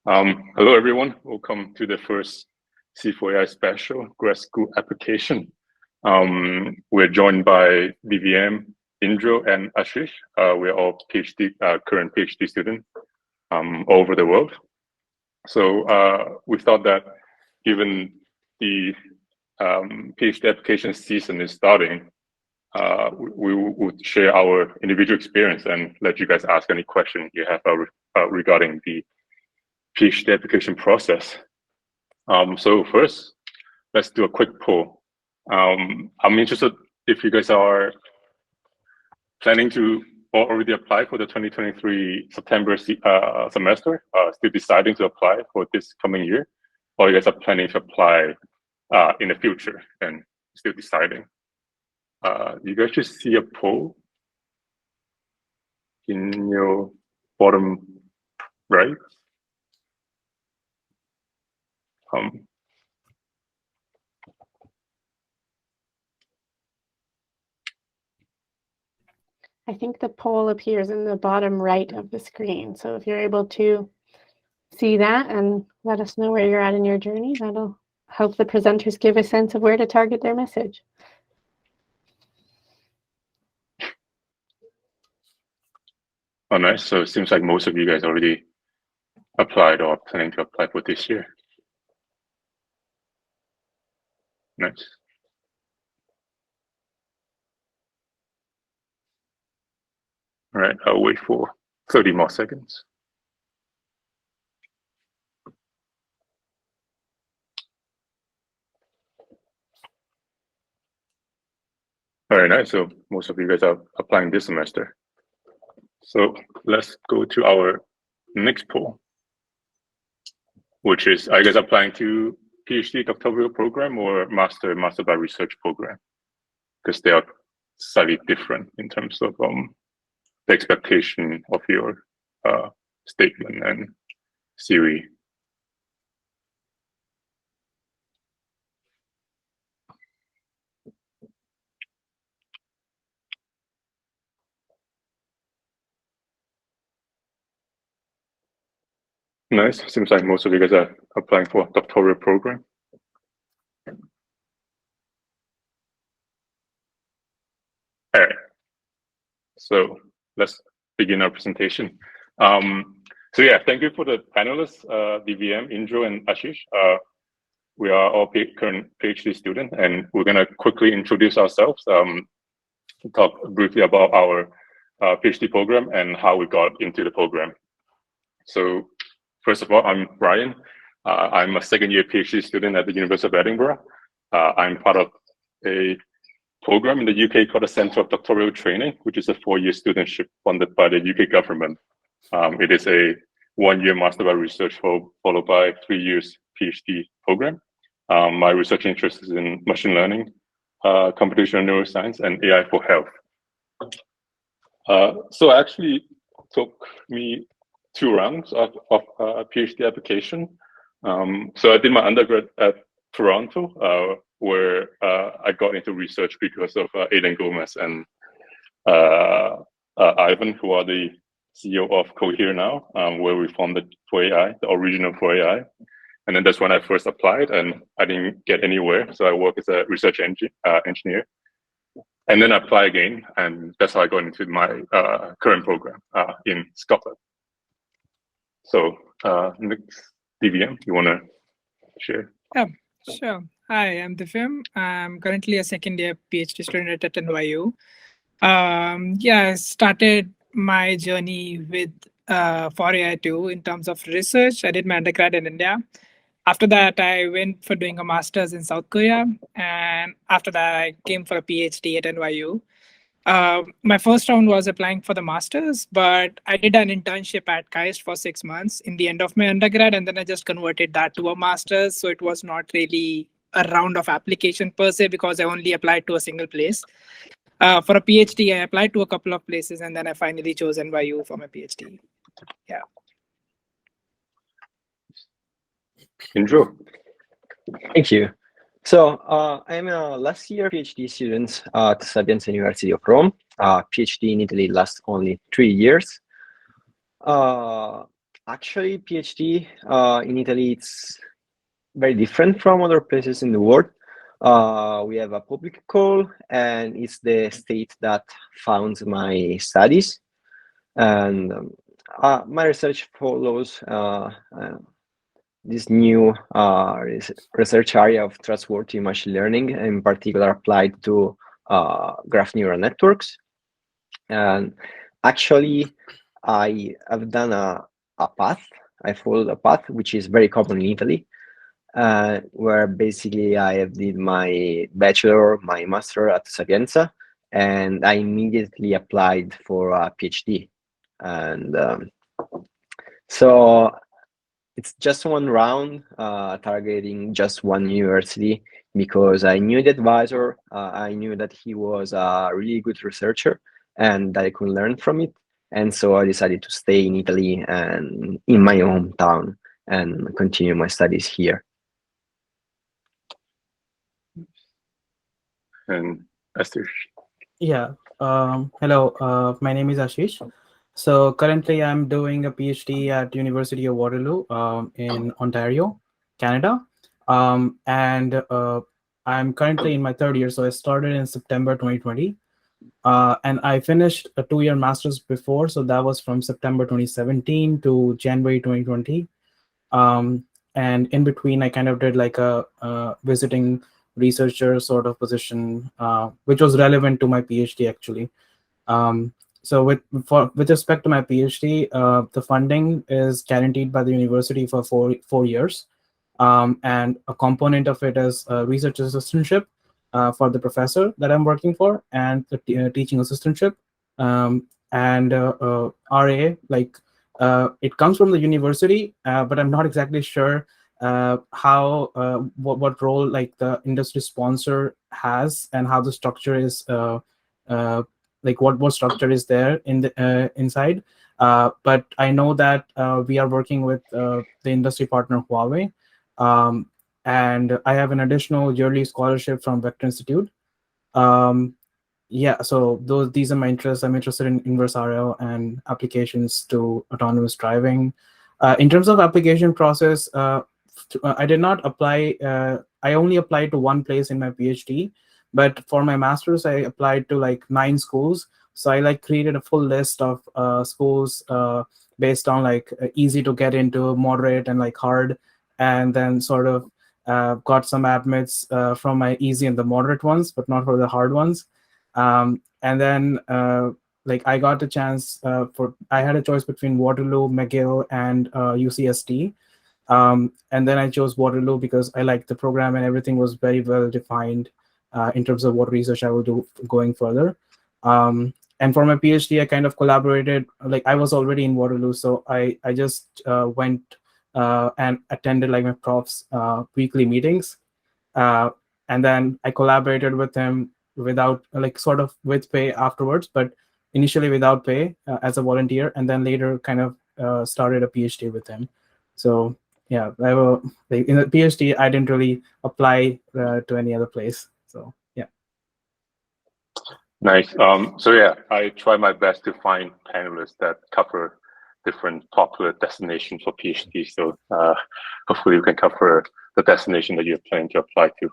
Hello, everyone. Welcome to the first C4AI special grad school application. We're joined by Divyam, Indro, and Ashish. We're all current PhD students all over the world. So we thought that given the PhD application season is starting, we would share our individual experience and let you guys ask any question you have regarding the PhD application process. So first, let's do a quick poll. I'm interested if you guys are planning to already apply for the 2023 September semester, still deciding to apply for this coming year, or you guys are planning to apply in the future and still deciding. You guys should see a poll in your bottom right. I think the poll appears in the bottom right of the screen. So if you're able to see that and let us know where you're at in your journey, that'll help the presenters give a sense of where to target their message. Oh, nice. So it seems like most of you guys already applied or planning to apply for this year. Nice. All right, I'll wait for 30 more seconds. All right, nice. So most of you guys are applying this semester. So let's go to our next poll, which is, are you guys applying to PhD doctoral program or master by research program? Because they are slightly different in terms of the expectation of your statement and theory. Nice. Seems like most of you guys are applying for a doctoral program. All right. So let's begin our presentation. So yeah, thank you for the panelists, Divyam, Indro, and Ashish. We are all current PhD students, and we're gonna quickly introduce ourselves, talk briefly about our PhD program and how we got into the program. So first of all, I'm Bryan. I'm a second-year PhD student at the University of Edinburgh. I'm part of a program in the UK called the Centre of Doctoral Training, which is a 4-year studentship funded by the UK government. It is a 1-year Master by Research followed by 3 years PhD program. My research interest is in machine learning, computational neuroscience, and AI for health. So it actually took me 2 rounds of PhD application. So I did my undergrad at Toronto, where I got into research because of Aidan Gomez and Ivan, who are the CEO of Cohere now, where we founded C4AI, the original C4AI. And then that's when I first applied, and I didn't get anywhere. So I work as a research engineer. And then I apply again, and that's how I got into my current program in Scotland. So next, Divyam, you want to share? Yeah, sure. Hi, I'm Divyam. I'm currently a second-year PhD student at NYU. I started my journey with C4AI too in terms of research. I did my undergrad in India. After that, I went for doing a master's in South Korea. And after that, I came for a PhD at NYU. My first round was applying for the master's, but I did an internship at KAIST for 6 months in the end of my undergrad, and then I just converted that to a master's. So it was not really a round of application per se, because I only applied to a single place. For a PhD, I applied to a couple of places, and then I finally chose NYU for my PhD. Yeah. Indro. Thank you. So I'm a last year PhD student at Sapienza University of Rome. PhD in Italy lasts only 3 years. Actually, PhD in Italy, it's very different from other places in the world. We have a public call, and it's the state that funds my studies. And my research follows this new research area of trustworthy machine learning, in particular applied to graph neural networks. And actually, I have done a path. I followed a path which is very common in Italy, where basically I have did my bachelor, my master at Sapienza, and I immediately applied for a PhD. And so it's just one round, targeting just one university, because I knew the advisor. I knew that he was a really good researcher and that I could learn from it. And so I decided to stay in Italy and in my hometown and continue my studies here. And Ashish. Yeah. Hello. My name is Ashish. So currently, I'm doing a PhD at University of Waterloo in Ontario, Canada, and I'm currently in my third year. So I started in September 2020, and I finished a 2-year master's before. So that was from September 2017 to January 2020. And in between, I kind of did like a visiting researcher sort of position, which was relevant to my PhD actually. So with respect to my PhD, the funding is guaranteed by the university for four years, and a component of it is a research assistantship for the professor that I'm working for, and the teaching assistantship, and RA. Like it comes from the university, but I'm not exactly sure how what role like the industry sponsor has and how the structure is. Like what structure is there in the inside, but I know that we are working with the industry partner Huawei, and I have an additional yearly scholarship from Vector Institute. Yeah, so these are my interests. I'm interested in inverse RL and applications to autonomous driving. In terms of application process, I did not apply. I only applied to one place in my PhD, but for my master's, I applied to like 9 schools. So I like created a full list of schools based on like easy to get into, moderate, and like hard, and then sort of got some admits from my easy and the moderate ones, but not for the hard ones. And then like I got a chance I had a choice between Waterloo, McGill, and UCSD. And then I chose Waterloo because I liked the program and everything was very well defined in terms of what research I will do going further. And for my PhD, I kind of collaborated. Like I was already in Waterloo, so I just went and attended like my prof's weekly meetings, and then I collaborated with him without like sort of with pay afterwards, but initially without pay as a volunteer, and then later kind of started a PhD with him. So yeah, I will, like, in the PhD, I didn't really apply to any other place. So yeah. Nice. So yeah, I try my best to find panelists that cover different popular destinations for PhD. So hopefully we can cover the destination that you're planning to apply to.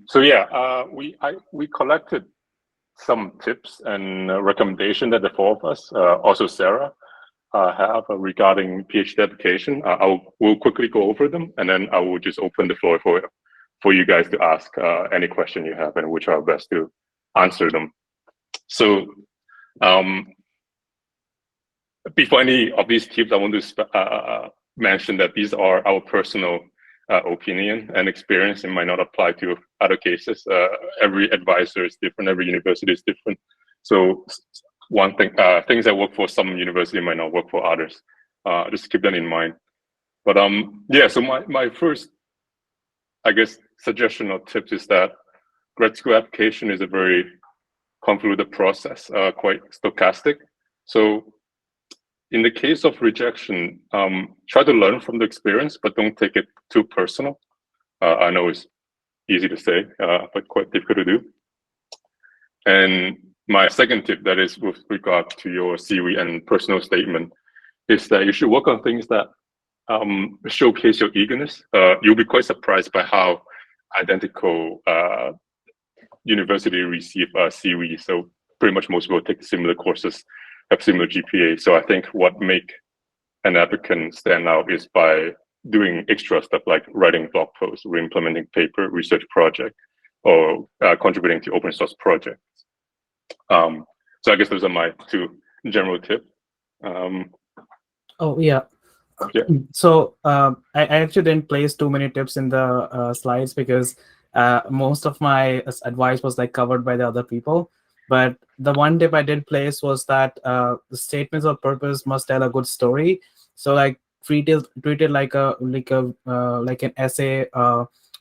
So yeah, we collected some tips and recommendation that the 4 of us, also Sarah, have regarding PhD application. We'll quickly go over them, and then I will just open the floor for you guys to ask any question you have, and we'll try our best to answer them. So before any of these tips, I want to mention that these are our personal opinion and experience, and might not apply to other cases. Every advisor is different, every university is different. So one thing, things that work for some university might not work for others. Just keep that in mind. But yeah, so my first, I guess, suggestion or tips is that grad school application is a very convoluted process, quite stochastic. So in the case of rejection, try to learn from the experience, but don't take it too personal. I know it's easy to say, but quite difficult to do. And my second tip, that is with regard to your CV and personal statement, is that you should work on things that showcase your eagerness. You'll be quite surprised by how identical university receive a series. So pretty much most people take similar courses, have similar GPA. So I think what make an applicant stand out is by doing extra stuff like writing blog posts, re-implementing paper, research project, or contributing to open source projects. So I guess those are my two general tips. Oh, yeah. Yeah. So I actually didn't place too many tips in the slides because most of my advice was like covered by the other people. But the one tip I did place was that the statements of purpose must tell a good story. So like treat it like an essay,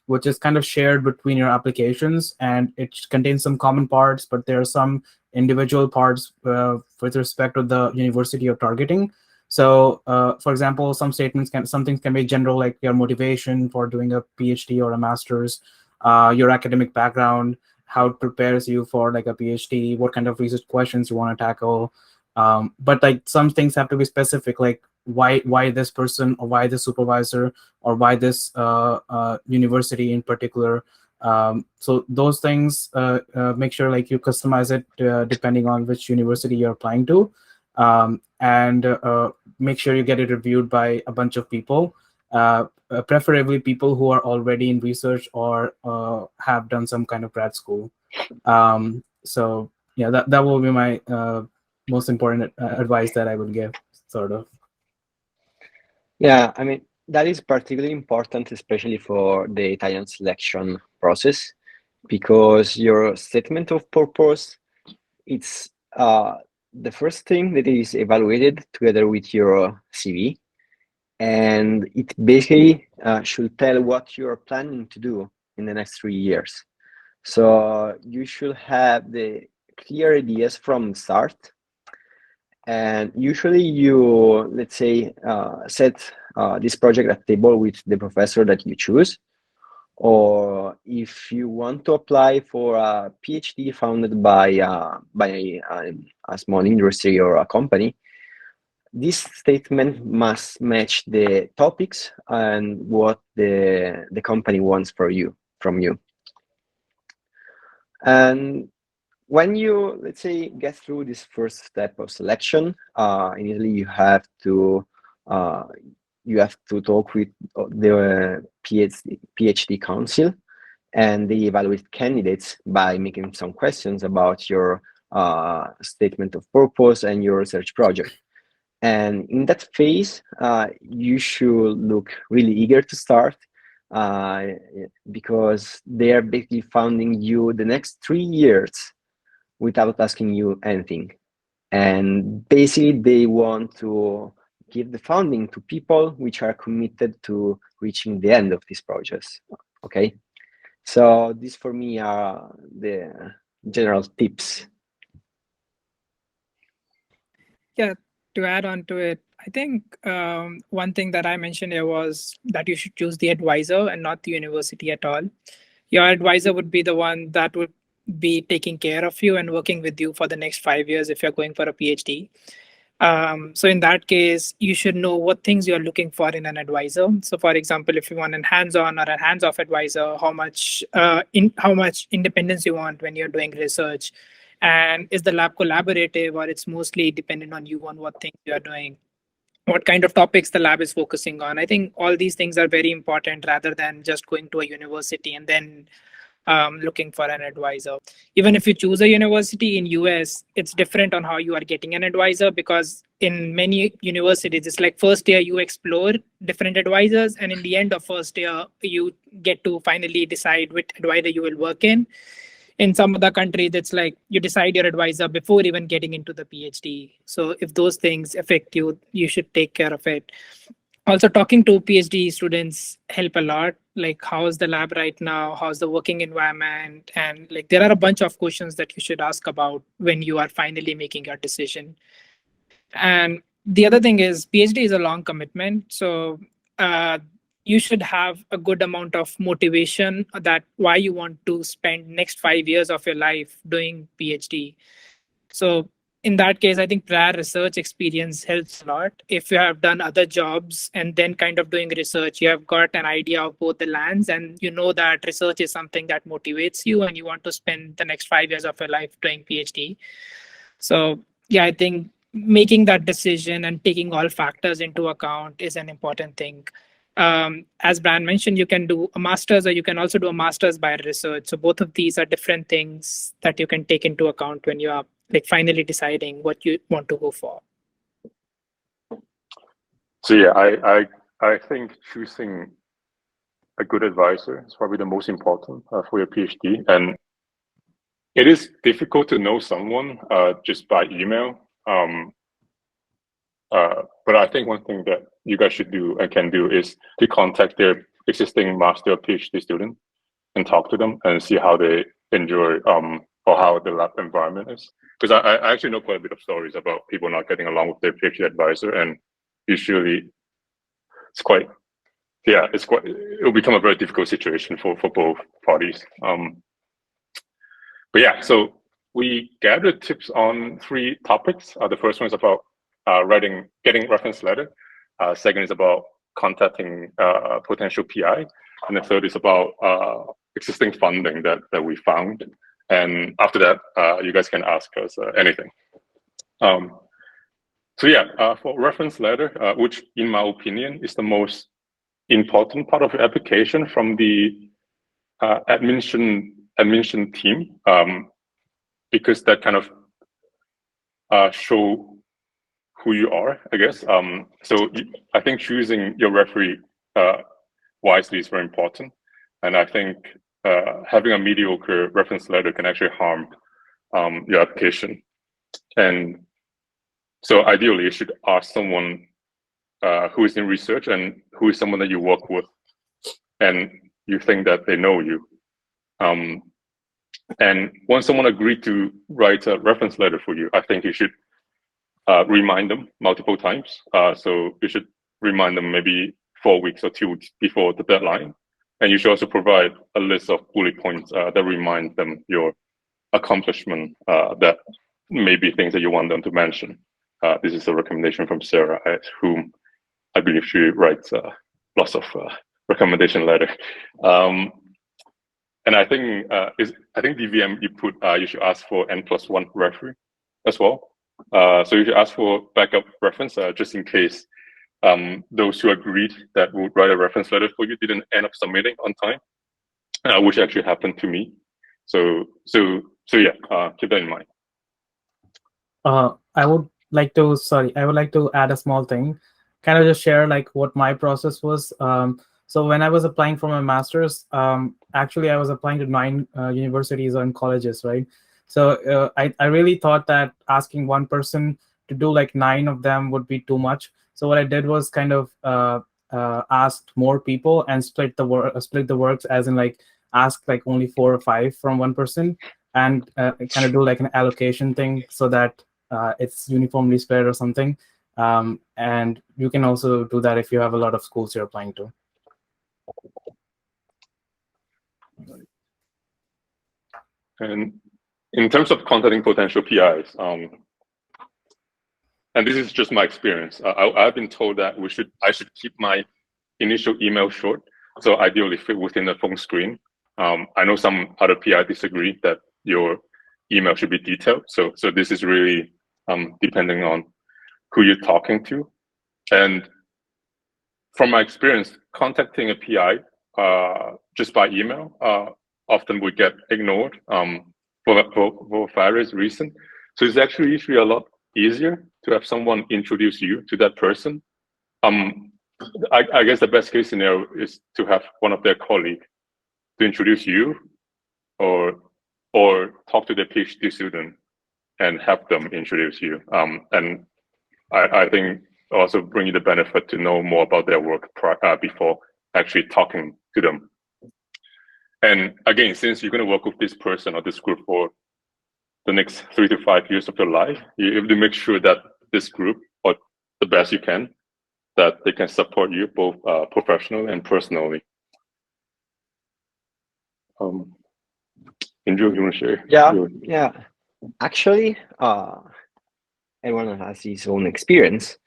which is kind of shared between your applications, and it contains some common parts, but there are some individual parts with respect to the university you're targeting. So, for example, some things can be general, like your motivation for doing a PhD or a master's, your academic background, how it prepares you for like a PhD, what kind of research questions you want to tackle. But like some things have to be specific, like why this person, or why this supervisor, or why this university in particular. So those things, make sure like you customize it depending on which university you're applying to. And make sure you get it reviewed by a bunch of people, preferably people who are already in research or have done some kind of grad school. So yeah, that will be my most important advice that I would give, sort of. Yeah, I mean, that is particularly important, especially for the Italian selection process, because your statement of purpose, it's the first thing that is evaluated together with your CV. And it basically should tell what you're planning to do in the next 3 years. So you should have the clear ideas from the start. And usually you, let's say, set this project at table with the professor that you choose. Or if you want to apply for a PhD founded by a small industry or a company, this statement must match the topics and what the company wants from you. And when you, let's say, get through this first step of selection, initially you have to talk with the PhD council, and they evaluate candidates by making some questions about your statement of purpose and your research project. And in that phase, you should look really eager to start, because they are basically funding you the next 3 years without asking you anything. And basically, they want to give the funding to people which are committed to reaching the end of this project. Okay, so these for me are the general tips. Yeah, to add on to it, I think one thing that I mentioned here was that you should choose the advisor and not the university at all. Your advisor would be the one that would be taking care of you and working with you for the next 5 years if you're going for a PhD. So in that case, you should know what things you're looking for in an advisor. So for example, if you want a hands-on or a hands-off advisor, how much independence you want when you're doing research, and is the lab collaborative, or it's mostly dependent on you on what things you are doing, what kind of topics the lab is focusing on. I think all these things are very important rather than just going to a university and then looking for an advisor. Even if you choose a university in US, it's different on how you are getting an advisor, because in many universities, it's like first year you explore different advisors, and in the end of first year, you get to finally decide which advisor you will work in. In some other countries, it's like you decide your advisor before even getting into the PhD. So if those things affect you, you should take care of it. Also, talking to PhD students help a lot. Like, how's the lab right now? How's the working environment? And like, there are a bunch of questions that you should ask about when you are finally making your decision. And the other thing is, PhD is a long commitment. So you should have a good amount of motivation that why you want to spend next 5 years of your life doing PhD. So in that case, I think prior research experience helps a lot. If you have done other jobs and then kind of doing research, you have got an idea of both the lands, and you know that research is something that motivates you and you want to spend the next 5 years of your life doing PhD. So yeah, I think making that decision and taking all factors into account is an important thing. As Bryan mentioned, you can do a master's or you can also do a master's by research. So both of these are different things that you can take into account when you are like finally deciding what you want to go for. So yeah, I think choosing a good advisor is probably the most important for your PhD. And it is difficult to know someone just by email. But I think one thing that you guys should do and can do is to contact their existing master or PhD student and talk to them and see how they enjoy or how the lab environment is. Because I actually know quite a bit of stories about people not getting along with their PhD advisor, and usually it'll become a very difficult situation for both parties. But yeah, so we gathered tips on 3 topics. The first one is about getting reference letter. Second is about contacting potential PI, and the third is about existing funding that we found. And after that, you guys can ask us anything. So yeah, for reference letter, which in my opinion is the most important part of your application from the admission team, because that kind of show who you are, I guess. So I think choosing your referee wisely is very important, and I think having a mediocre reference letter can actually harm your application. And so ideally, you should ask someone who is in research and who is someone that you work with, and you think that they know you. And once someone agreed to write a reference letter for you, I think you should remind them multiple times. So you should remind them maybe 4 weeks or 2 weeks before the deadline. And you should also provide a list of bullet points that remind them your accomplishment, that may be things that you want them to mention. This is a recommendation from Sarah, whom I believe she writes lots of recommendation letter. And I think DVM, you put you should ask for N+1 referee as well. So you should ask for backup reference just in case those who agreed that would write a reference letter for you didn't end up submitting on time, which actually happened to me. So yeah, keep that in mind. I would like to add a small thing. Kind of just share like what my process was. So when I was applying for my master's, actually I was applying to 9 universities and colleges, right? So I really thought that asking one person to do like 9 of them would be too much. So what I did was kind of asked more people and split the works, as in like ask like only 4 or 5 from one person, and kind of do like an allocation thing so that it's uniformly spread or something. And you can also do that if you have a lot of schools you're applying to. And in terms of contacting potential PIs, and this is just my experience, I've been told that I should keep my initial email short, so ideally fit within the phone screen. I know some other PI disagree that your email should be detailed, so this is really depending on who you're talking to. And from my experience, contacting a PI just by email often would get ignored for various reasons. So it's actually usually a lot easier to have someone introduce you to that person. I guess the best case scenario is to have one of their colleagues to introduce you, or talk to their PhD student and have them introduce you. And I think also bring you the benefit to know more about their work before actually talking to them. And again, since you're going to work with this person or this group for the next 3 to 5 years of your life, you have to make sure that this group, or the best you can, that they can support you both professionally and personally. Indro, you want to share? Yeah. Actually, everyone has his own experience.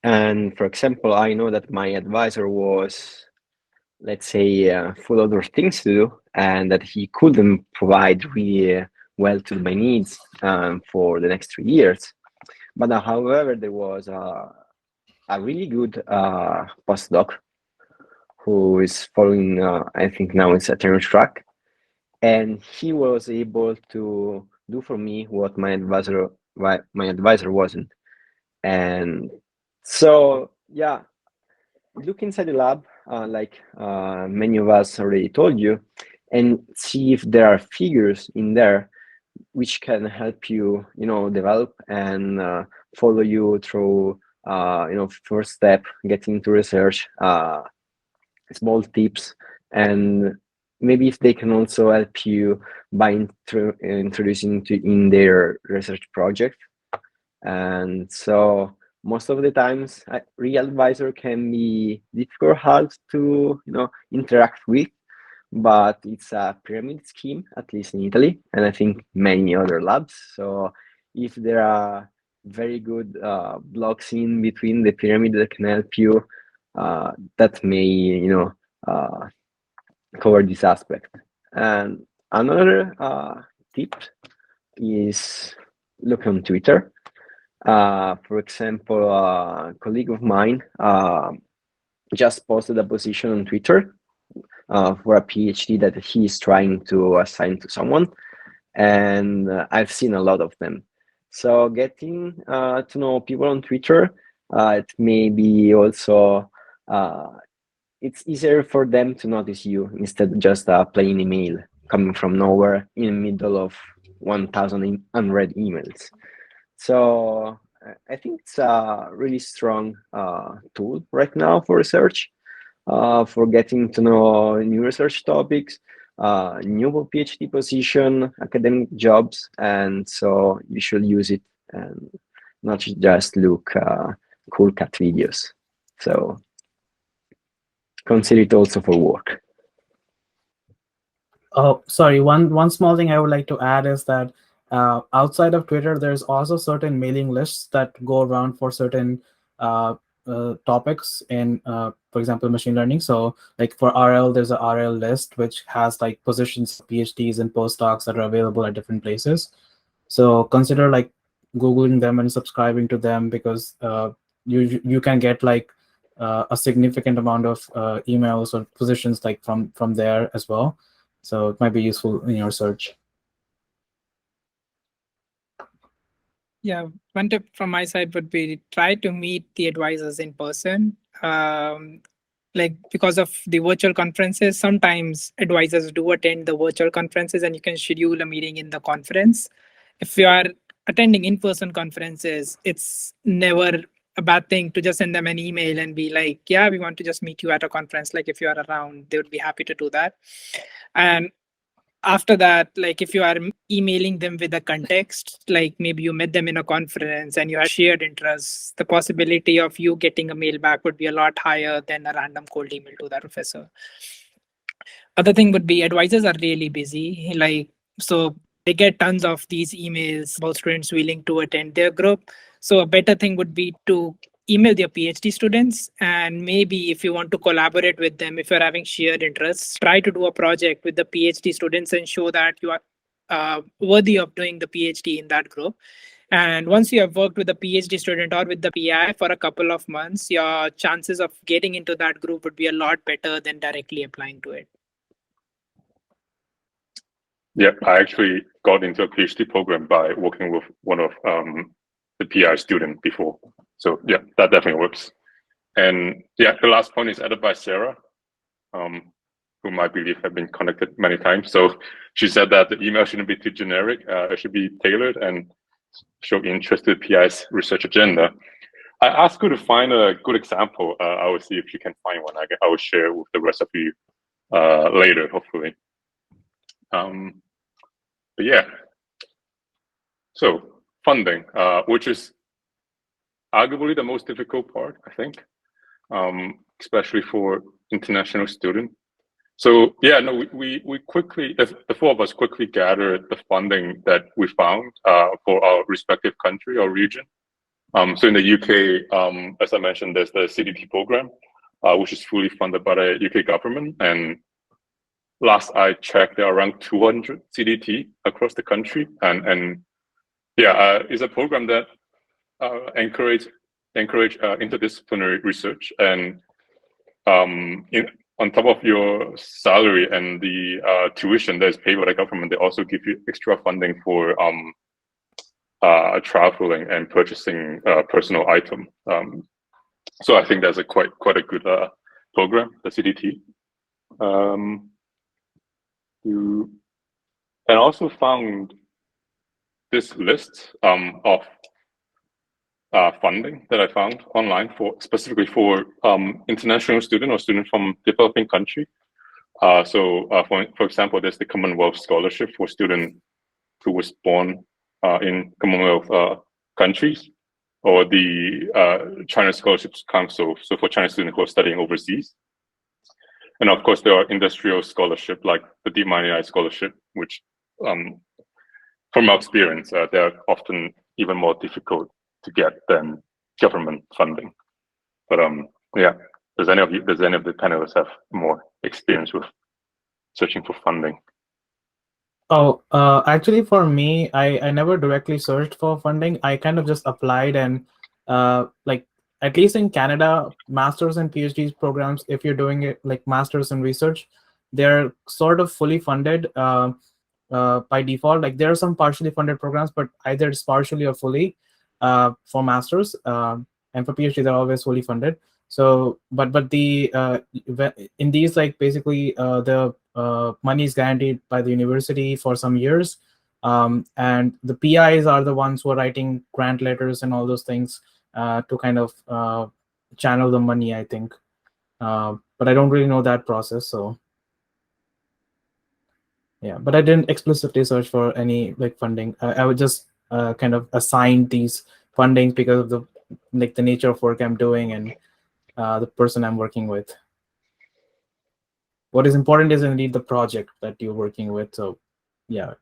And for example, I know that my advisor was, let's say, full of other things to do, and that he couldn't provide really well to my needs for the next 3 years. But however, there was a really good postdoc who is following, I think now it's a tenure track, and he was able to do for me what my advisor wasn't. And so, yeah, look inside the lab, like many of us already told you, and see if there are figures in there which can help you, develop and follow you through, first step, getting into research, small tips, and maybe if they can also help you by introducing in their research project. And so most of the times, a real advisor can be difficult, hard to interact with, but it's a pyramid scheme, at least in Italy, and I think many other labs. So if there are very good blocks in between the pyramid that can help you, that may cover this aspect. And another tip is look on Twitter. For example, a colleague of mine just posted a position on Twitter for a PhD that he is trying to assign to someone, and I've seen a lot of them. So getting to know people on Twitter, it may be also it's easier for them to notice you instead of just a plain email coming from nowhere in the middle of 1,000 unread emails. So I think it's a really strong tool right now for research, for getting to know new research topics, new PhD position, academic jobs, and so you should use it and not just look cool cat videos. So consider it also for work. Oh, sorry. One small thing I would like to add is that outside of Twitter, there's also certain mailing lists that go around for certain topics in, for example, machine learning. So like for RL, there's a RL list, which has like positions, PhDs and postdocs that are available at different places. So consider like Googling them and subscribing to them, because you can get like a significant amount of emails or positions like from there as well. So it might be useful in your search. Yeah, one tip from my side would be try to meet the advisors in person. Like because of the virtual conferences, sometimes advisors do attend the virtual conferences and you can schedule a meeting in the conference. If you are attending in-person conferences, it's never a bad thing to just send them an email and be like, yeah, we want to just meet you at a conference. Like if you are around, they would be happy to do that. And after that, like if you are emailing them with a context, like maybe you met them in a conference and you have shared interests, the possibility of you getting a mail back would be a lot higher than a random cold email to that professor. Other thing would be advisors are really busy. Like, so they get tons of these emails about students willing to attend their group. So a better thing would be to email their PhD students, and maybe if you want to collaborate with them, if you're having shared interests, try to do a project with the PhD students and show that you are worthy of doing the PhD in that group. And once you have worked with a PhD student or with the PI for a couple of months, your chances of getting into that group would be a lot better than directly applying to it. Yep, I actually got into a PhD program by working with one of the PI student before. So yeah, that definitely works. And yeah, the last point is added by Sarah, whom I believe have been connected many times. So she said that the email shouldn't be too generic. It should be tailored and show interest to the PI's research agenda. I asked her to find a good example. I will see if she can find one. I will share with the rest of you later, hopefully. But yeah, so funding, which is arguably the most difficult part, I think, especially for international students. So yeah, no, we quickly, the four of us quickly gathered the funding that we found for our respective country or region. So in the UK, as I mentioned, there's the CDT program, which is fully funded by the UK government. And last I checked, there are around 200 CDT across the country. And yeah, it's a program that encourage interdisciplinary research. And on top of your salary and the tuition that is paid by the government, they also give you extra funding for traveling and purchasing personal item. So I think that's a quite a good program, the CDT. And also found this list of funding that I found online specifically for international student or student from developing country. So for example, there's the Commonwealth Scholarship for student who was born in Commonwealth countries, or the China Scholarships Council, so for Chinese students who are studying overseas. And of course, there are industrial scholarship like the Divyam Madaan scholarship, which from our experience, they're often even more difficult to get than government funding. But yeah, does any of the panelists have more experience with searching for funding? Oh, actually, for me, I never directly searched for funding. I kind of just applied, and like at least in Canada, masters and PhD programs, if you're doing it like masters in research, they're sort of fully funded by default. Like there are some partially funded programs, but either it's partially or fully for masters, and for PhD they're always fully funded. So, but the in these, like basically the money is guaranteed by the university for some years, and the PIs are the ones who are writing grant letters and all those things to kind of channel the money, I think. But I don't really know that process, so yeah. But I didn't explicitly search for any like funding. I would just kind of assign these fundings because of the nature of work I'm doing and the person I'm working with. What is important is indeed the project that you're working with. So yeah,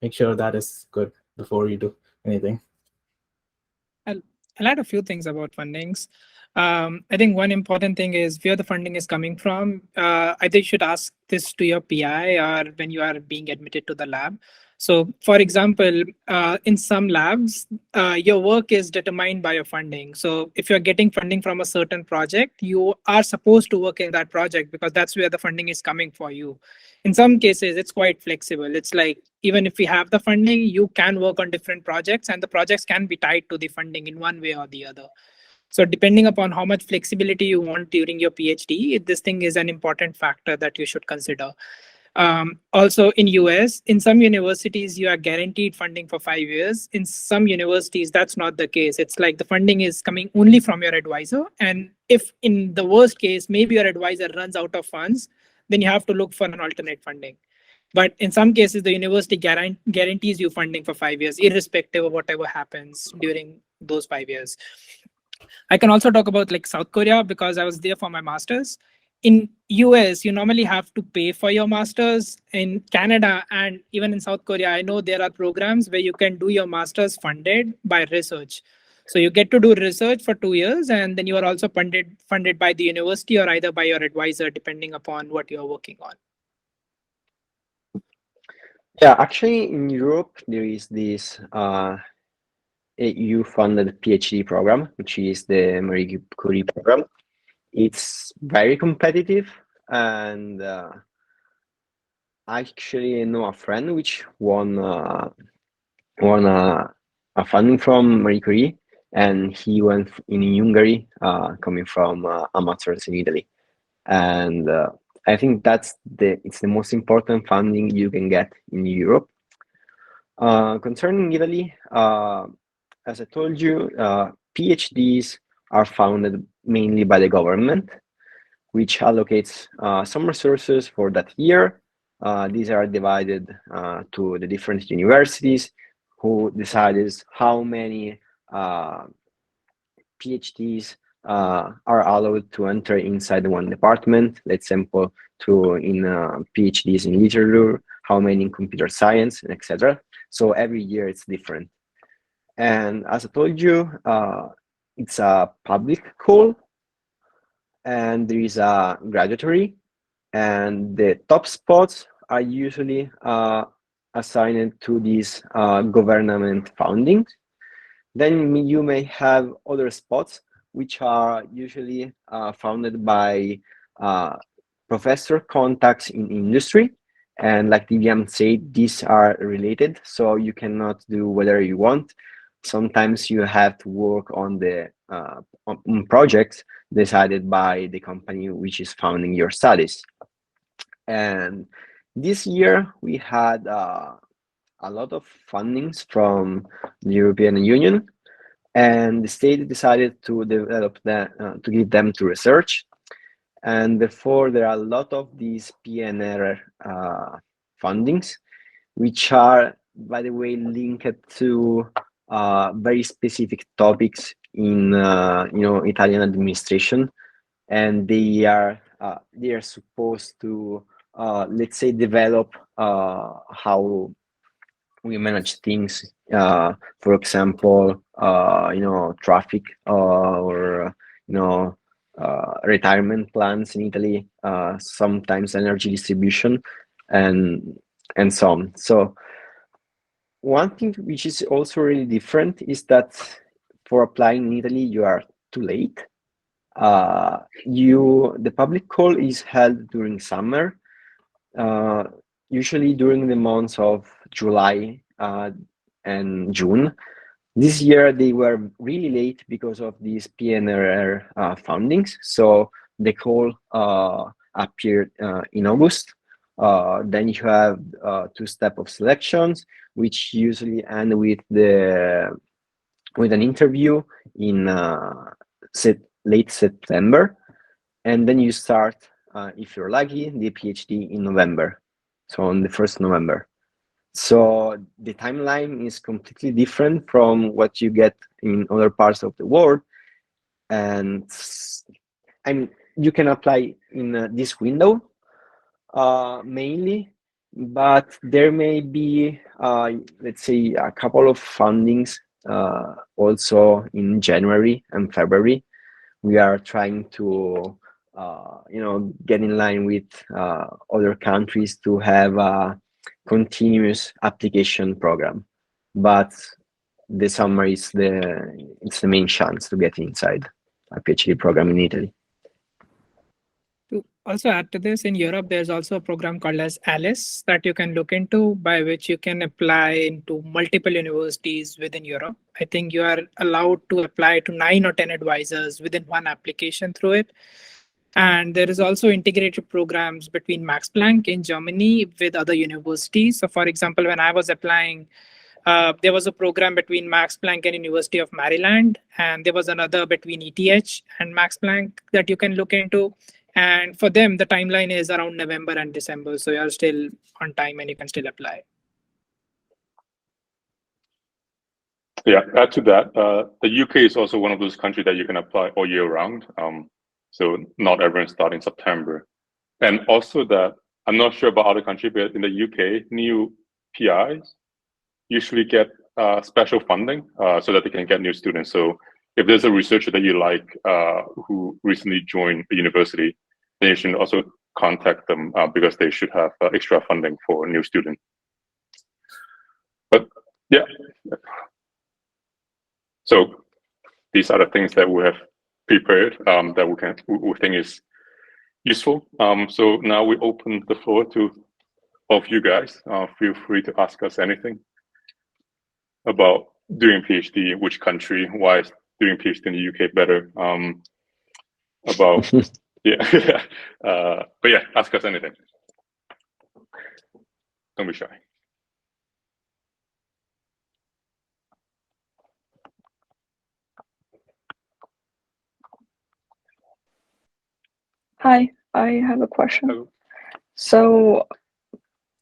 make sure that is good before you do anything. I'll add a few things about fundings. I think one important thing is where the funding is coming from. I think you should ask this to your PI or when you are being admitted to the lab. So for example, in some labs, your work is determined by your funding. So if you're getting funding from a certain project, you are supposed to work in that project because that's where the funding is coming for you. In some cases, it's quite flexible. It's like, even if we have the funding, you can work on different projects and the projects can be tied to the funding in one way or the other. So depending upon how much flexibility you want during your PhD, this thing is an important factor that you should consider. Also in US, in some universities, you are guaranteed funding for 5 years. In some universities, that's not the case. It's like the funding is coming only from your advisor. And if in the worst case, maybe your advisor runs out of funds, then you have to look for an alternate funding. But in some cases, the university guarantees you funding for 5 years, irrespective of whatever happens during those 5 years. I can also talk about like South Korea because I was there for my master's. In US, you normally have to pay for your master's. In Canada and even in South Korea, I know there are programs where you can do your master's funded by research. So you get to do research for 2 years, and then you are also funded by the university or either by your advisor, depending upon what you're working on. Yeah, actually in Europe, there is this EU-funded PhD program, which is the Marie Curie program. It's very competitive, and I actually know a friend which won a funding from Marie Curie, and he went in Hungary, coming from a master's in Italy. And I think it's the most important funding you can get in Europe. Concerning Italy, as I told you, PhDs are funded mainly by the government, which allocates some resources for that year. These are divided to the different universities, who decides how many PhDs are allowed to enter inside one department. Let's example, in PhDs in literature, how many in computer science, etc. So every year it's different. And as I told you, it's a public call, and there is a graduatory, and the top spots are usually assigned to these government funding. Then you may have other spots which are usually founded by professor contacts in industry. And like Divyam said, these are related, so you cannot do whatever you want. Sometimes you have to work on the on projects decided by the company which is funding your studies. And this year we had a lot of fundings from the European Union, and the state decided to develop that to give them to research. And therefore there are a lot of these PNR fundings, which are, by the way, linked to very specific topics in Italian administration, and they are supposed to let's say develop how we manage things, for example, traffic or retirement plans in Italy, sometimes energy distribution, and so on. So one thing which is also really different is that for applying in Italy, you are too late. The public call is held during summer, usually during the months of July and June. This year they were really late because of these PNRR fundings. So the call appeared in August. Then you have 2 steps of selections, which usually end with an interview in late September, and then you start, if you're lucky, the PhD in November, so on the 1st November. So the timeline is completely different from what you get in other parts of the world, and you can apply in this window mainly, but there may be, let's say, a couple of fundings also in January and February. We are trying to get in line with other countries to have a continuous application program, but the summer is the main chance to get inside a PhD program in Italy. To also add to this, in Europe, there's also a program called as ALICE that you can look into, by which you can apply into multiple universities within Europe. I think you are allowed to apply to 9 or 10 advisors within one application through it. And there is also integrated programs between Max Planck in Germany with other universities. So for example, when I was applying, there was a program between Max Planck and University of Maryland, and there was another between ETH and Max Planck that you can look into. And for them, the timeline is around November and December. So you're still on time and you can still apply. Yeah, add to that, the UK is also one of those countries that you can apply all year round. So not everyone starts in September. And also that, I'm not sure about other countries, but in the UK, new PIs usually get special funding so that they can get new students. So if there's a researcher that you like who recently joined the university, then you should also contact them because they should have extra funding for new students. But yeah, so these are the things that we have prepared that we think is useful. So now we open the floor to all of you guys. Feel free to ask us anything about doing PhD, which country, why is doing PhD in the UK better, about yeah, but yeah, ask us anything. Don't be shy. Hi, I have a question. Hello. So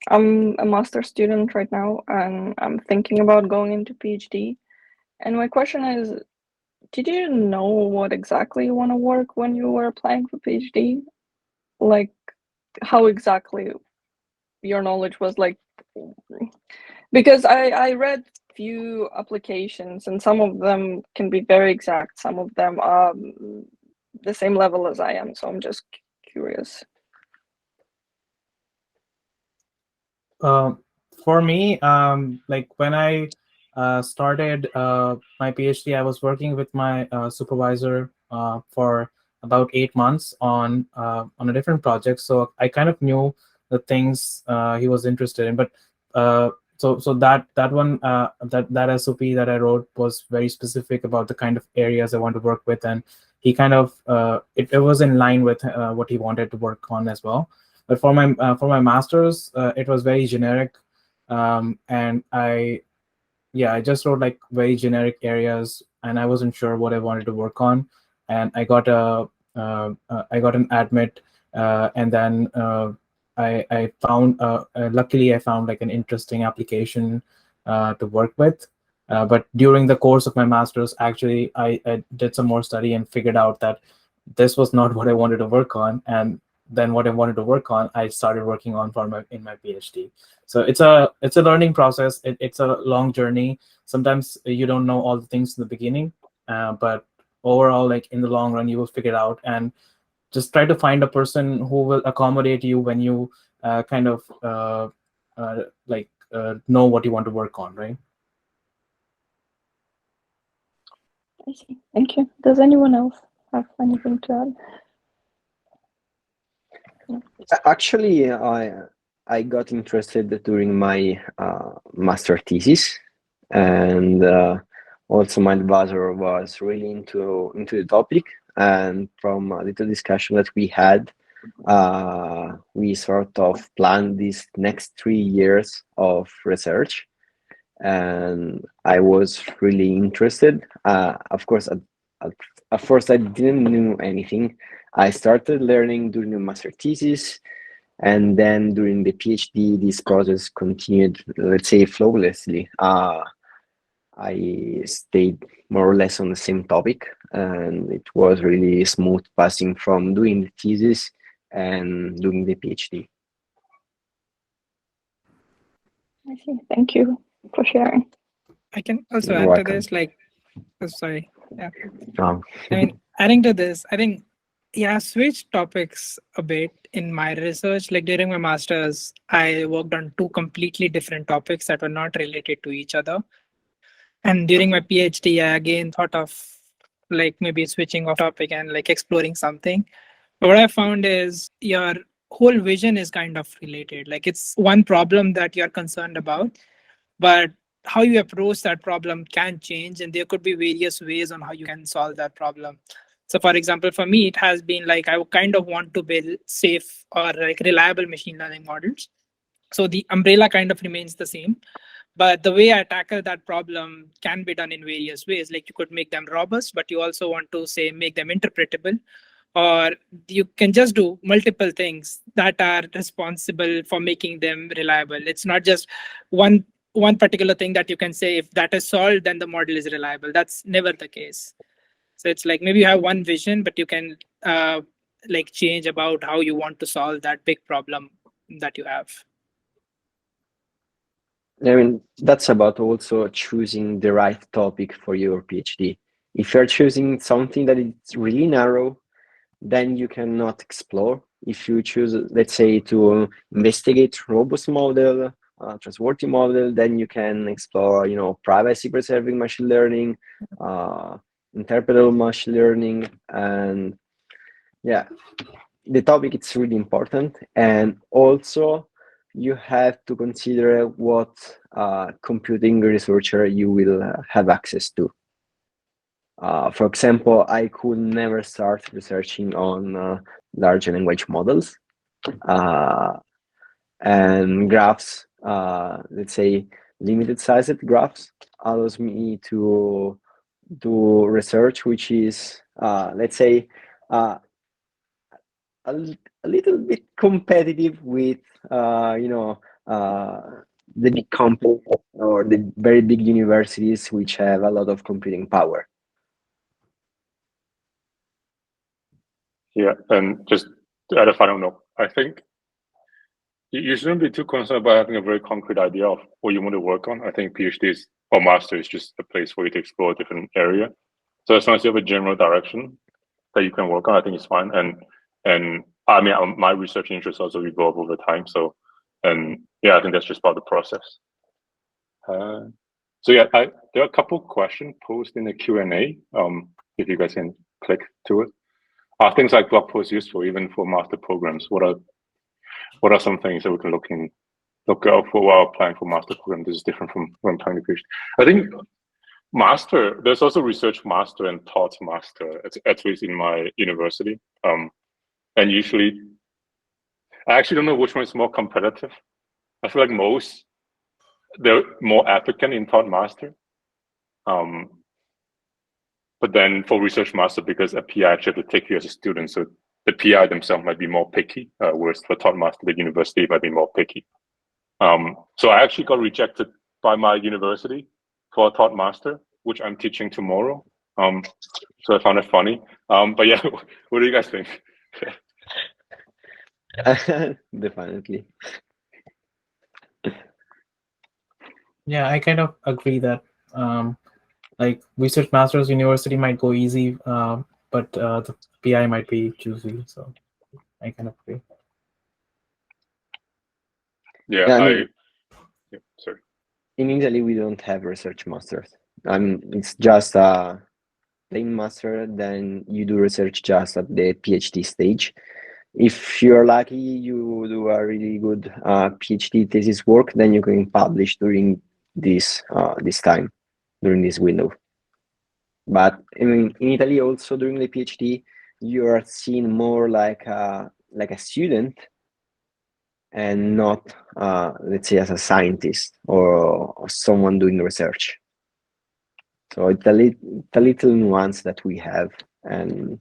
I'm a master student right now, and I'm thinking about going into PhD. And my question is, did you know what exactly you want to work when you were applying for PhD? Like, how exactly your knowledge was like? Because I read few applications, and some of them can be very exact. Some of them are the same level as I am. So I'm just curious. For me, like when I started my PhD, I was working with my supervisor for about 8 months on a different project. So I kind of knew the things he was interested in. But so that one that SOP that I wrote was very specific about the kind of areas I want to work with, and he kind of it was in line with what he wanted to work on as well. But for my master's, it was very generic, and I just wrote like very generic areas, and I wasn't sure what I wanted to work on, and I got an admit, and then I found luckily I found like an interesting application to work with. But during the course of my master's, actually, I did some more study and figured out that this was not what I wanted to work on, and then what I wanted to work on, I started working on in my PhD. So it's a learning process. It's a long journey. Sometimes you don't know all the things in the beginning, but overall, like in the long run, you will figure it out. And just try to find a person who will accommodate you when you know what you want to work on, right? I see. Thank you. Does anyone else have anything to add? Actually, I got interested during my master thesis, and also my advisor was really into the topic. And from a little discussion that we had, we sort of planned these next 3 years of research, and I was really interested. Of course, at first I didn't know anything. I started learning during the master thesis, and then during the PhD, this process continued, let's say, flawlessly. I stayed more or less on the same topic, and it was really smooth passing from doing the thesis and doing the PhD. I see. Thank you for sharing. I can also You're add welcome. to this, like, oh, sorry. Yeah. Um, I mean, adding to this, I think, yeah, I switched topics a bit in my research. Like during my master's, I worked on 2 completely different topics that were not related to each other. And during my PhD, I again thought of like maybe switching off topic and like exploring something. But what I found is your whole vision is kind of related. Like it's one problem that you're concerned about, but how you approach that problem can change, and there could be various ways on how you can solve that problem. So for example, for me, it has been like I kind of want to build safe or like reliable machine learning models. So the umbrella kind of remains the same, but the way I tackle that problem can be done in various ways. Like you could make them robust, but you also want to say make them interpretable, or you can just do multiple things that are responsible for making them reliable. It's not just one particular thing that you can say if that is solved, then the model is reliable. That's never the case. So it's like maybe you have one vision, but you can like change about how you want to solve that big problem that you have. I mean, that's about also choosing the right topic for your PhD. If you're choosing something that is really narrow, then you cannot explore. If you choose, let's say, to investigate robust model, trustworthy model, then you can explore, privacy preserving machine learning, interpretable machine learning, and yeah, the topic is really important. And also, you have to consider what computing researcher you will have access to. For example, I could never start researching on large language models and graphs. Let's say limited sized graphs allows me to do research which is, let's say, a little bit competitive with the big companies or the very big universities which have a lot of computing power. Yeah, and just to add a final note, I think you shouldn't be too concerned about having a very concrete idea of what you want to work on. I think PhD is or master is just a place for you to explore a different area. So as long as you have a general direction that you can work on, I think it's fine. And I mean, my research interests also evolve over time. So, and yeah, I think that's just part of the process. So yeah, there are a couple questions posted in the Q&A. If you guys can click to it. Are things like blog posts useful even for master programs? What are some things that we can look out for while applying for master program? This is different from when applying to PhD. I think master, there's also research master and taught master, at least in my university. And usually, I actually don't know which one is more competitive. I feel like they're more applicant in taught master. But then for research master, because a PI actually have to take you as a student, so the PI themselves might be more picky, whereas for taught master, the university might be more picky. So I actually got rejected by my university for a taught master, which I'm teaching tomorrow. So I found it funny. But yeah, what do you guys think? Definitely. Yeah, I kind of agree that like research masters university might go easy, but the PI might be choosy. So I kind of agree. Yeah, Yeah, I mean, sorry. in Italy, we don't have research masters. It's just a plain master, then you do research just at the PhD stage. If you're lucky, you do a really good PhD thesis work, then you can publish during this time, during this window. But I mean, in Italy, also during the PhD, you are seen more like a student, and not, let's say, as a scientist or someone doing research. So it's a little nuance that we have, and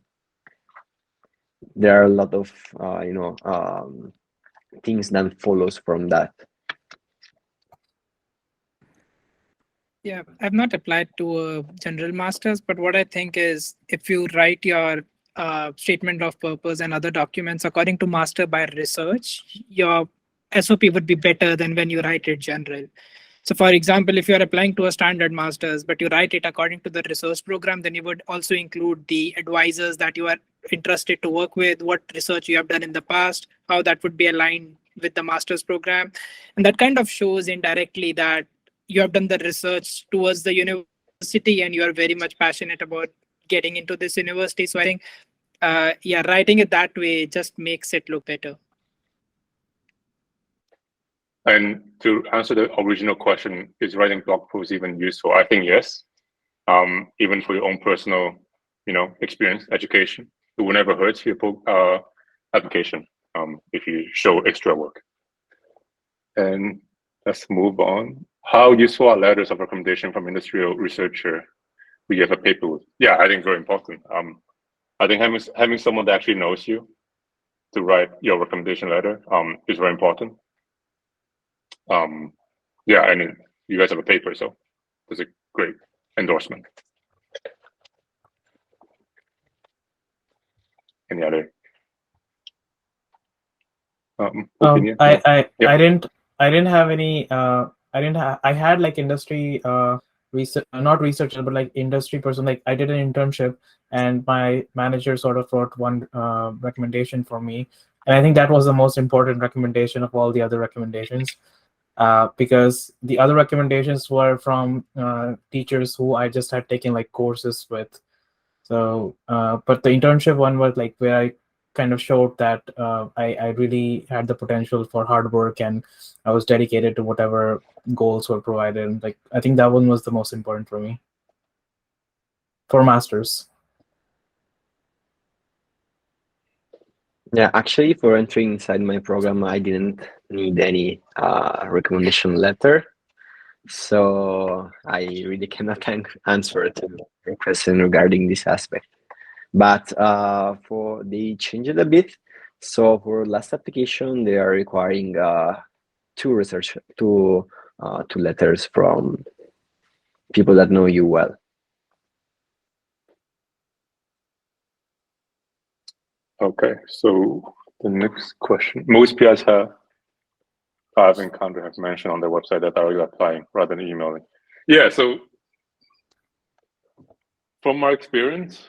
there are a lot of things that follows from that. Yeah, I've not applied to a general master's, but what I think is if you write your statement of purpose and other documents according to master by research, your SOP would be better than when you write it general. So for example, if you're applying to a standard master's, but you write it according to the research program, then you would also include the advisors that you are interested to work with, what research you have done in the past, how that would be aligned with the master's program. And that kind of shows indirectly that you have done the research towards the university and you are very much passionate about getting into this university. So I think, writing it that way just makes it look better. And to answer the original question, is writing blog posts even useful? I think yes. Even for your own personal, experience, education, it will never hurt your application if you show extra work. And let's move on. How useful are letters of recommendation from industrial researcher who you have a paper with? Yeah, I think very important. I think having someone that actually knows you to write your recommendation letter is very important. Yeah, I mean, you guys have a paper, so it's a great endorsement. Any other opinion? I didn't have any. I had like industry research, not researcher, but like industry person. Like I did an internship, and my manager sort of wrote one recommendation for me, and I think that was the most important recommendation of all the other recommendations. Because the other recommendations were from teachers who I just had taken like courses with. So, but the internship one was like where I kind of showed that I really had the potential for hard work and I was dedicated to whatever goals were provided. And like I think that one was the most important for me for masters. Yeah, actually, for entering inside my program, I didn't need any recommendation letter. So I really cannot answer to your question regarding this aspect. But they changed it a bit. So for last application, they are requiring two letters from people that know you well. Okay, so the next question. Most PIs I've encountered have mentioned on their website that are you applying rather than emailing. Yeah, so from my experience,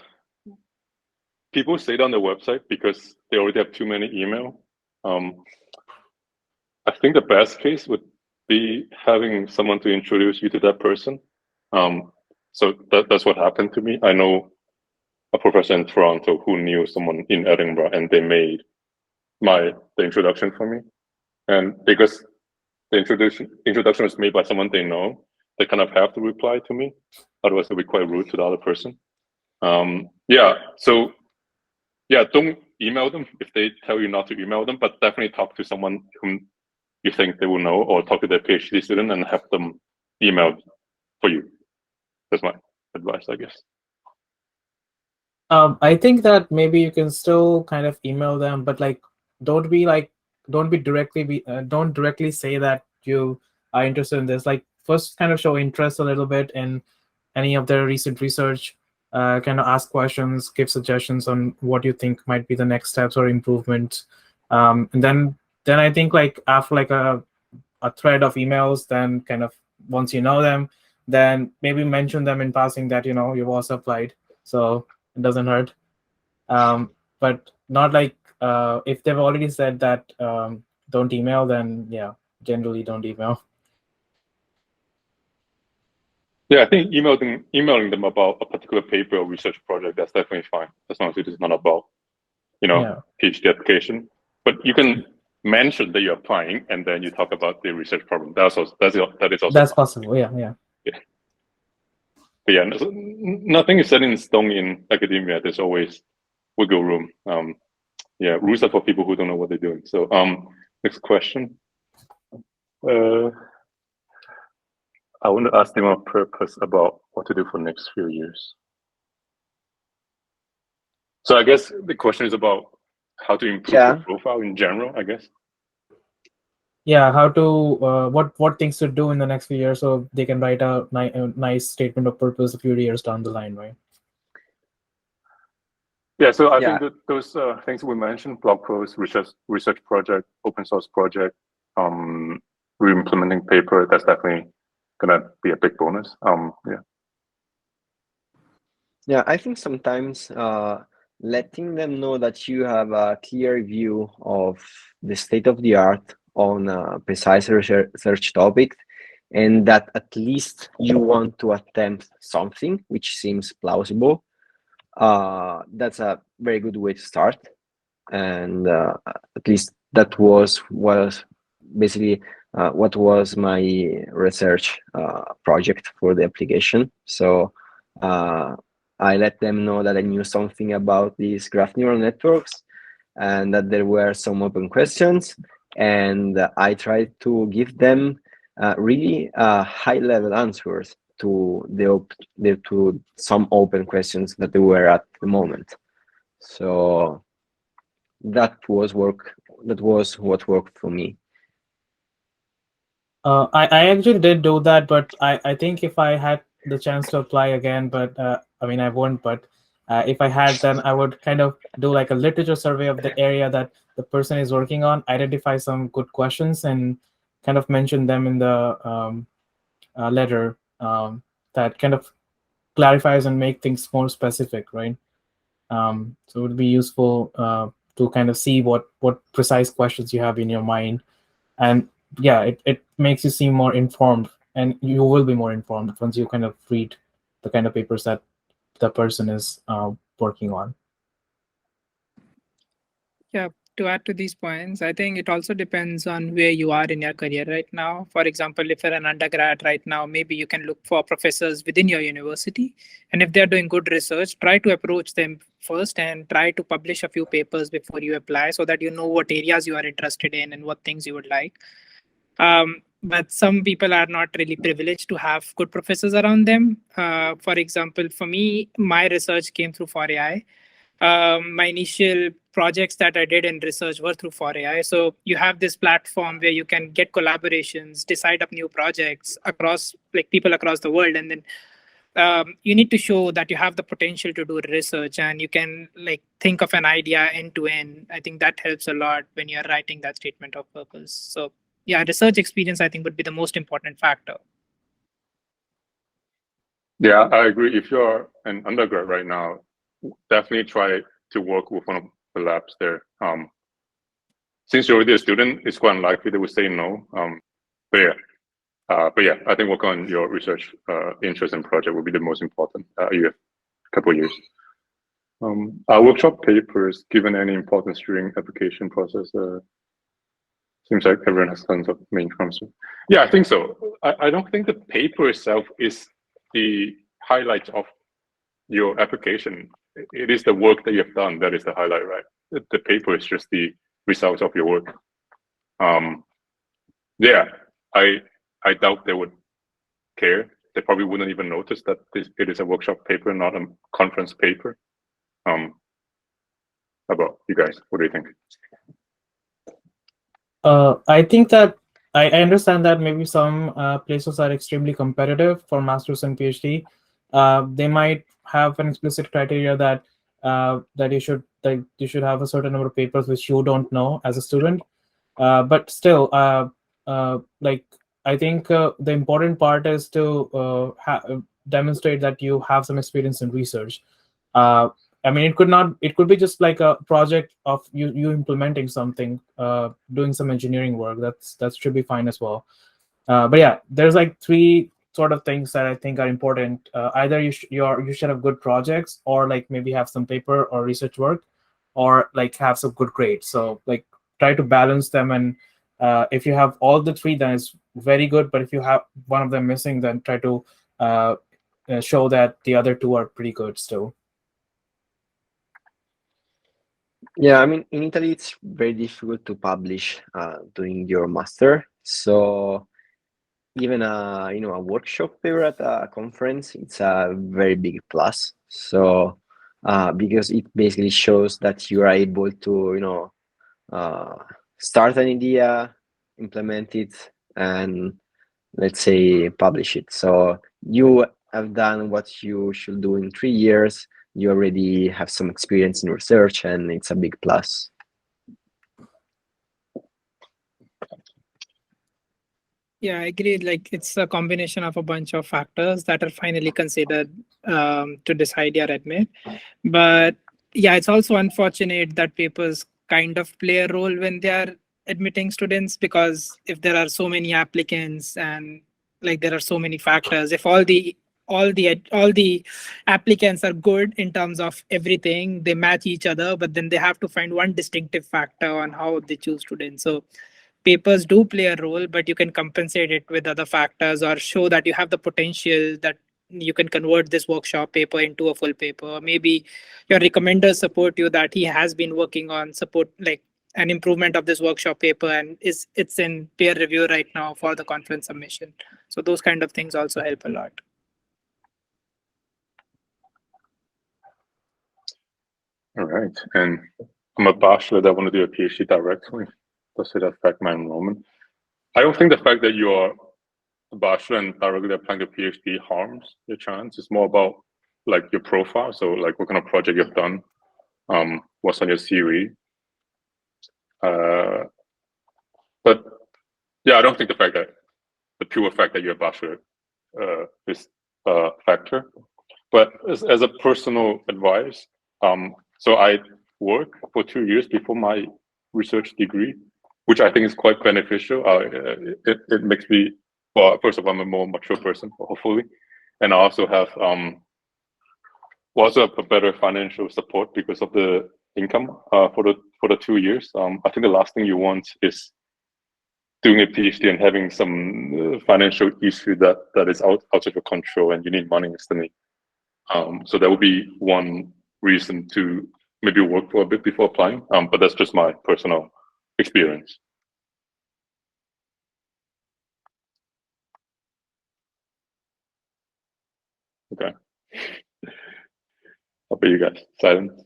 people stayed on the website because they already have too many email. I think the best case would be having someone to introduce you to that person. So that's what happened to me. I know a professor in Toronto who knew someone in Edinburgh, and they made the introduction for me. And because the introduction was made by someone they know, they kind of have to reply to me. Otherwise, they'll be quite rude to the other person. So don't email them if they tell you not to email them, but definitely talk to someone whom you think they will know, or talk to their PhD student and have them email for you. That's my advice, I guess. I think that maybe you can still kind of email them, but like don't directly say that you are interested in this. Like first kind of show interest a little bit in any of their recent research, kind of ask questions, give suggestions on what you think might be the next steps or improvements. And then I think like after like a thread of emails, then kind of once you know them, then maybe mention them in passing that you've also applied. So it doesn't hurt. But not like if they've already said that don't email, then yeah, generally don't email. Yeah, I think emailing them about a particular paper or research project, that's definitely fine, as long as it is not about, PhD application. But you can mention that you're applying, and then you talk about the research problem. That is also That's fine. possible. Yeah. But yeah, nothing is set in stone in academia. There's always wiggle room. Rules are for people who don't know what they're doing. So next question. I want to ask them on purpose about what to do for next few years. So I guess the question is about how to improve your profile in general, I guess. Yeah, how to what things to do in the next few years so they can write a nice statement of purpose a few years down the line, right? Yeah, so I think that those things we mentioned, blog posts, research project, open source project, re-implementing paper, that's definitely gonna be a big bonus. Yeah, I think sometimes letting them know that you have a clear view of the state of the art on a precise research topic, and that at least you want to attempt something which seems plausible, that's a very good way to start. And at least that was basically what was my research project for the application. So I let them know that I knew something about these graph neural networks and that there were some open questions, and I tried to give them really high-level answers to to some open questions that there were at the moment. So that was what worked for me. I actually did do that, but I think if I had the chance to apply again, but I mean I won't, but if I had, then I would kind of do like a literature survey of the area that the person is working on, identify some good questions, and kind of mention them in the letter that kind of clarifies and make things more specific, right? So it would be useful to kind of see what precise questions you have in your mind. And yeah, it makes you seem more informed, and you will be more informed once you kind of read the kind of papers that the person is working on. Yeah, to add to these points, I think it also depends on where you are in your career right now. For example, if you're an undergrad right now, maybe you can look for professors within your university. And if they're doing good research, try to approach them first and try to publish a few papers before you apply so that you know what areas you are interested in and what things you would like. But some people are not really privileged to have good professors around them. For example, for me, my research came through C4AI. My initial projects that I did in research were through C4AI. So you have this platform where you can get collaborations, decide up new projects across like people across the world, and then you need to show that you have the potential to do research and you can like think of an idea end to end. I think that helps a lot when you're writing that statement of purpose. So yeah, research experience I think would be the most important factor. Yeah, I agree. If you're an undergrad right now, definitely try to work with one of the labs there. Since you're already a student, it's quite unlikely they would say no. But yeah, I think work on your research interest and project will be the most important. You have a couple of years. Are workshop papers given any importance during application process? Seems like everyone has tons of main concepts. Yeah, I think so. I don't think the paper itself is the highlight of your application. It is the work that you have done that is the highlight, right? The paper is just the results of your work. Yeah, I doubt they would care. They probably wouldn't even notice that it is a workshop paper, not a conference paper. How about you guys? What do you think? I think that I understand that maybe some places are extremely competitive for masters and PhD. They might have an explicit criteria that that you should have a certain number of papers which you don't know as a student. But still, like I think the important part is to demonstrate that you have some experience in research. I mean, it could be just like a project of you implementing something, doing some engineering work. That should be fine as well. But yeah, there's like three sort of things that I think are important. Either you should have good projects, or like maybe have some paper or research work, or like have some good grades. So like try to balance them, and if you have all the three, then it's very good. But if you have one of them missing, then try to show that the other two are pretty good still. Yeah, I mean, in Italy, it's very difficult to publish doing your master. So even a workshop paper at a conference, it's a very big plus. So because it basically shows that you are able to start an idea, implement it, and let's say publish it. So you have done what you should do in 3 years. You already have some experience in research, and it's a big plus. Yeah, I agree. Like it's a combination of a bunch of factors that are finally considered to decide your admit. But yeah, it's also unfortunate that papers kind of play a role when they are admitting students, because if there are so many applicants and like there are so many factors, if all the applicants are good in terms of everything, they match each other, but then they have to find one distinctive factor on how they choose students. So papers do play a role, but you can compensate it with other factors or show that you have the potential that you can convert this workshop paper into a full paper. Maybe your recommenders support you that he has been working on support like an improvement of this workshop paper and it's in peer review right now for the conference submission. So those kind of things also help a lot. All right, and I'm a bachelor that want to do a PhD directly. Does it affect my enrollment? I don't think the fact that you are a bachelor and directly applying to PhD harms your chance. It's more about like your profile. So like what kind of project you've done, what's on your CV. But yeah, I don't think the pure fact that you're a bachelor is a factor. But as a personal advice, so I worked for 2 years before my research degree, which I think is quite beneficial. It makes me, well, first of all, I'm a more mature person, hopefully, and I also have also a better financial support because of the income for the 2 years. I think the last thing you want is doing a PhD and having some financial issue that is out of your control and you need money instantly. So that would be one reason to maybe work for a bit before applying. But that's just my personal experience. Okay. How about you guys? Silence?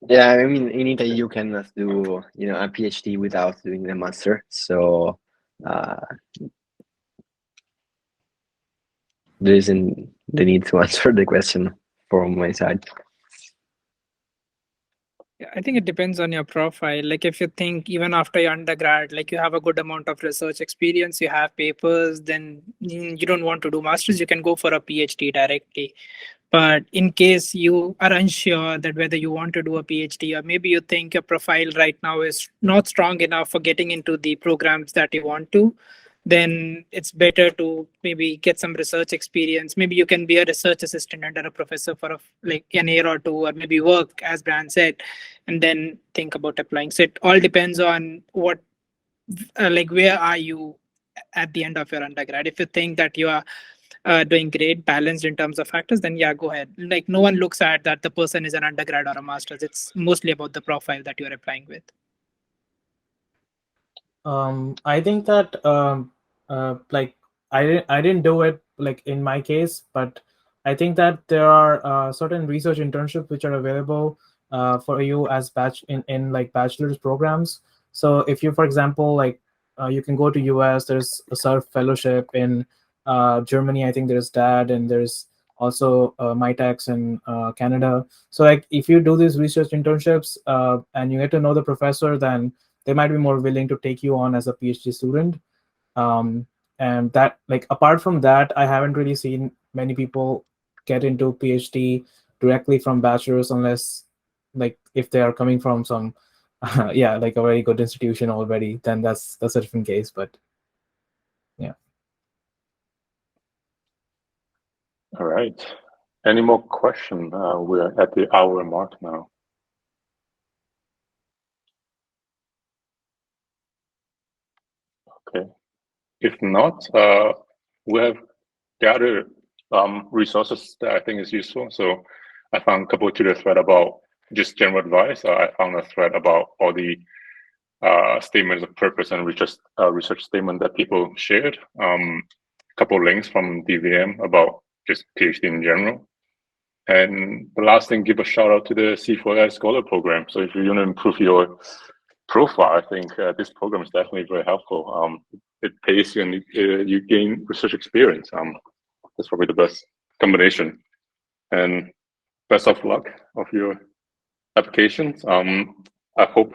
Yeah, I mean, in Italy, you cannot do a PhD without doing the master. So there isn't the need to answer the question from my side. I think it depends on your profile. Like if you think even after your undergrad, like you have a good amount of research experience, you have papers, then you don't want to do masters, you can go for a PhD directly. But in case you are unsure that whether you want to do a PhD, or maybe you think your profile right now is not strong enough for getting into the programs that you want to, then it's better to maybe get some research experience. Maybe you can be a research assistant under a professor for like an year or two, or maybe work, as Bryan said, and then think about applying. So it all depends on what, like, where are you at the end of your undergrad. If you think that you are doing great, balanced in terms of factors, then yeah, go ahead. Like no one looks at that the person is an undergrad or a master's. It's mostly about the profile that you're applying with. I think that like I didn't do it like in my case, but I think that there are certain research internships which are available for you as in like bachelor's programs. So if you, for example, like you can go to US, there's a SURF fellowship in Germany. I think there's DAD, and there's also MITEX in Canada. So like if you do these research internships and you get to know the professor, then they might be more willing to take you on as a PhD student. And that, like, apart from that, I haven't really seen many people get into PhD directly from bachelor's, unless like if they are coming from some yeah, like a very good institution already, then that's a different case. But yeah. All right. Any more questions? We're at the hour mark now. Okay. If not, we have gathered resources that I think is useful. So I found a couple to the thread about just general advice. I found a thread about all the statements of purpose and research statement that people shared. A couple links from DVM about just PhD in general. And the last thing, give a shout out to the C4AI Scholar Program. So if you want to improve your profile, I think this program is definitely very helpful. It pays you and you gain research experience. That's probably the best combination. And best of luck of your applications. I hope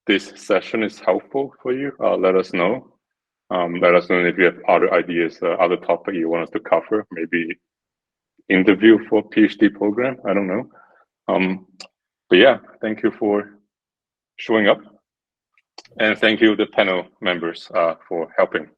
this session is helpful for you. Let us know. Let us know if you have other ideas, other topic you want us to cover, maybe interview for PhD program. I don't know. But yeah, thank you for showing up. And thank you, the panel members, for helping.